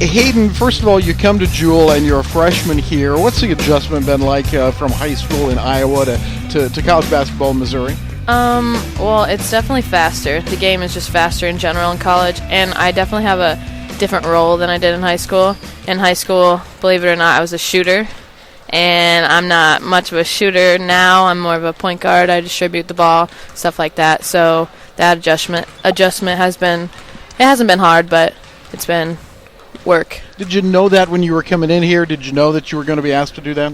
Hayden, first of all, you come to Jewel and you're a freshman here. What's the adjustment been like from high school in Iowa to college basketball in Missouri? Well, it's definitely faster. The game is just faster in general in college, and I definitely have a different role than I did in high school. In high school, believe it or not, I was a shooter, and I'm not much of a shooter now. I'm more of a point guard. I distribute the ball, stuff like that. So that adjustment hasn't been hard, but it's been work. Did you know that when you were coming in here? Did you know that you were going to be asked to do that?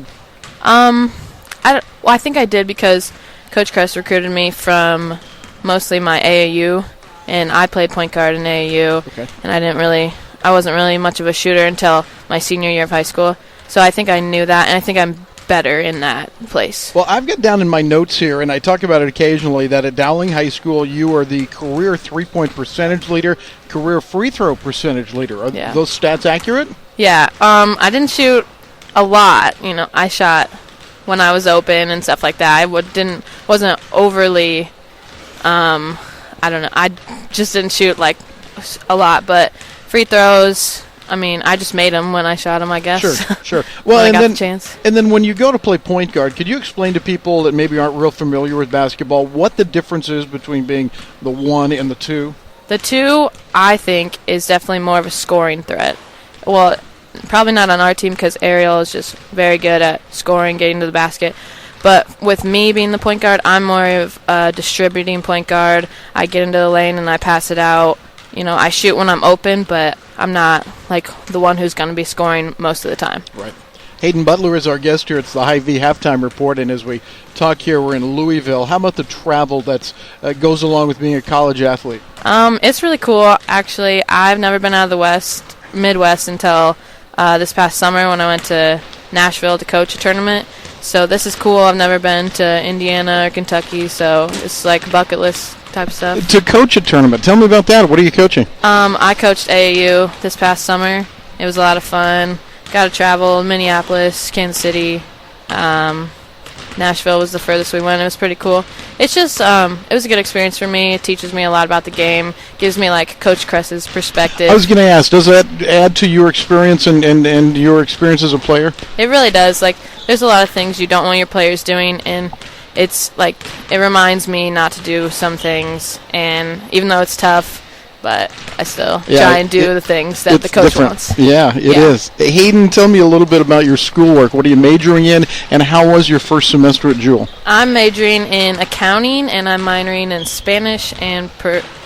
I think I did because Coach Kress recruited me from mostly my AAU, and I played point guard in AAU, and I wasn't really much of a shooter until my senior year of high school. So I think I knew that, and I think I'm better in that place. Well, I've got down in my notes here, and I talk about it occasionally, that at Dowling High School you are the career three-point percentage leader, career free throw percentage leader. Are those stats accurate? Yeah. I didn't shoot a lot. I shot when I was open and stuff like that. I wasn't overly, I don't know. I just didn't shoot like a lot, but free throws, I just made them when I shot them, I guess. Sure. Well, I got the chance. And then when you go to play point guard, could you explain to people that maybe aren't real familiar with basketball what the difference is between being the 1 and the 2? The 2, I think, is definitely more of a scoring threat. Well, probably not on our team because Ariel is just very good at scoring, getting to the basket. But with me being the point guard, I'm more of a distributing point guard. I get into the lane and I pass it out. I shoot when I'm open, but I'm not like the one who's going to be scoring most of the time. Right. Hayden Butler is our guest here. It's the HyVee Halftime Report, and as we talk here, we're in Louisville. How about the travel that goes along with being a college athlete? It's really cool, actually. I've never been out of the Midwest until this past summer when I went to Nashville to coach a tournament. So this is cool. I've never been to Indiana or Kentucky, so it's like bucket list type stuff. To coach a tournament, tell me about that. What are you coaching? I coached AAU this past summer. It was a lot of fun. Got to travel Minneapolis, Kansas City. Nashville was the furthest we went. It was pretty cool. It's just, it was a good experience for me. It teaches me a lot about the game. Gives me, like, Coach Kress's perspective. I was going to ask, does that add to your experience and your experience as a player? It really does. Like, there's a lot of things you don't want your players doing, and it's, like, it reminds me not to do some things. And even though it's tough, but I still try and do the things that the coach wants. Yeah, it is. Hayden, tell me a little bit about your schoolwork. What are you majoring in, and how was your first semester at Jewel? I'm majoring in accounting, and I'm minoring in Spanish and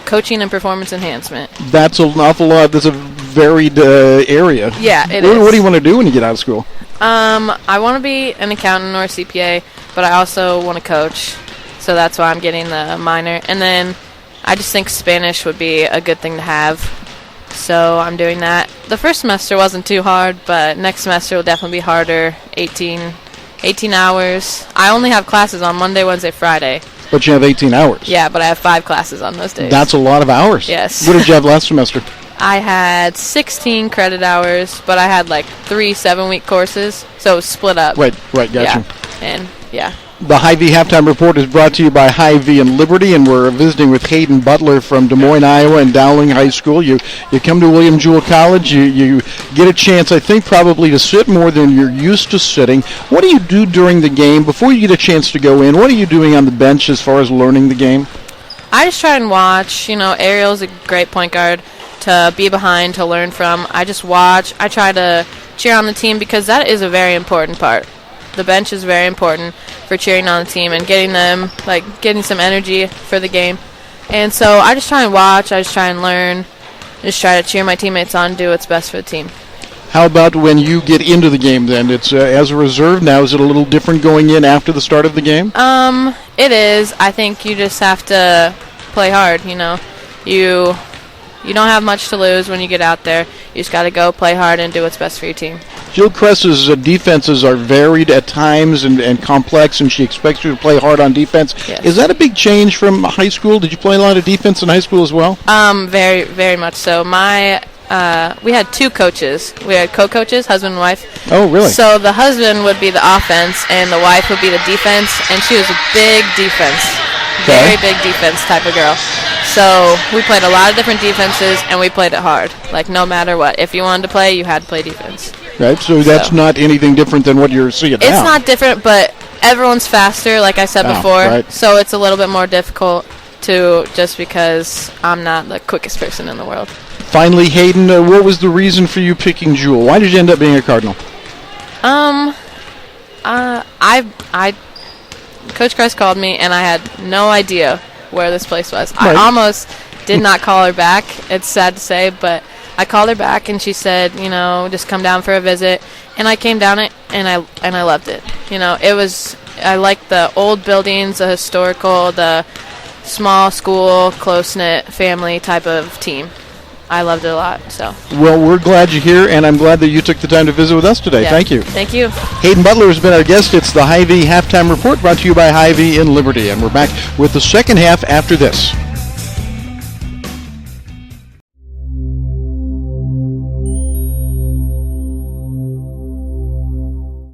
coaching and performance enhancement. That's an awful lot. That's a varied area. Yeah, it is. What do you want to do when you get out of school? I want to be an accountant or a CPA, but I also want to coach, so that's why I'm getting the minor. And then I just think Spanish would be a good thing to have, so I'm doing that. The first semester wasn't too hard, but next semester will definitely be harder, 18 hours. I only have classes on Monday, Wednesday, Friday. But you have 18 hours. Yeah, but I have 5 classes on those days. That's a lot of hours. Yes. What did you have last semester? I had 16 credit hours, but I had like 3 7-week courses, so it was split up. Right, gotcha. Yeah, and yeah. The HyVee Halftime Report is brought to you by HyVee and Liberty, and we're visiting with Hayden Butler from Des Moines, Iowa, and Dowling High School. You come to William Jewell College, you get a chance, I think, probably to sit more than you're used to sitting. What do you do during the game before you get a chance to go in? What are you doing on the bench as far as learning the game? I just try and watch. Ariel's a great point guard to be behind, to learn from. I just watch. I try to cheer on the team because that is a very important part. The bench is very important for cheering on the team and getting some energy for the game. And so I just try and watch. I just try and learn. Just try to cheer my teammates on, do what's best for the team. How about when you get into the game then? It's as a reserve now. Is it a little different going in after the start of the game? It is. I think you just have to play hard, You don't have much to lose when you get out there. You just got to go play hard and do what's best for your team. Jill Kress's defenses are varied at times and complex, and she expects you to play hard on defense. Yes. Is that a big change from high school? Did you play a lot of defense in high school as well? Very, very much so. We had 2 coaches. We had co-coaches, husband and wife. Oh, really? So the husband would be the offense, and the wife would be the defense, and she was a big defense. Very big defense type of girl. So we played a lot of different defenses, and we played it hard. Like, no matter what. If you wanted to play, you had to play defense. Right, so that's not anything different than what you're seeing now. It's not different, but everyone's faster, like I said before. Right. So it's a little bit more difficult just because I'm not the quickest person in the world. Finally, Hayden, what was the reason for you picking Jewel? Why did you end up being a Cardinal? Coach Christ called me, and I had no idea where this place was. Right. I almost did not call her back. It's sad to say, but I called her back, and she said, just come down for a visit. And I came down and I loved it. I liked the old buildings, the historical, the small school, close-knit family type of team. I loved it a lot. So. Well, we're glad you're here, and I'm glad that you took the time to visit with us today. Yeah. Thank you. Thank you. Hayden Butler has been our guest. It's the HyVee Halftime Report brought to you by HyVee in Liberty, and we're back with the second half after this.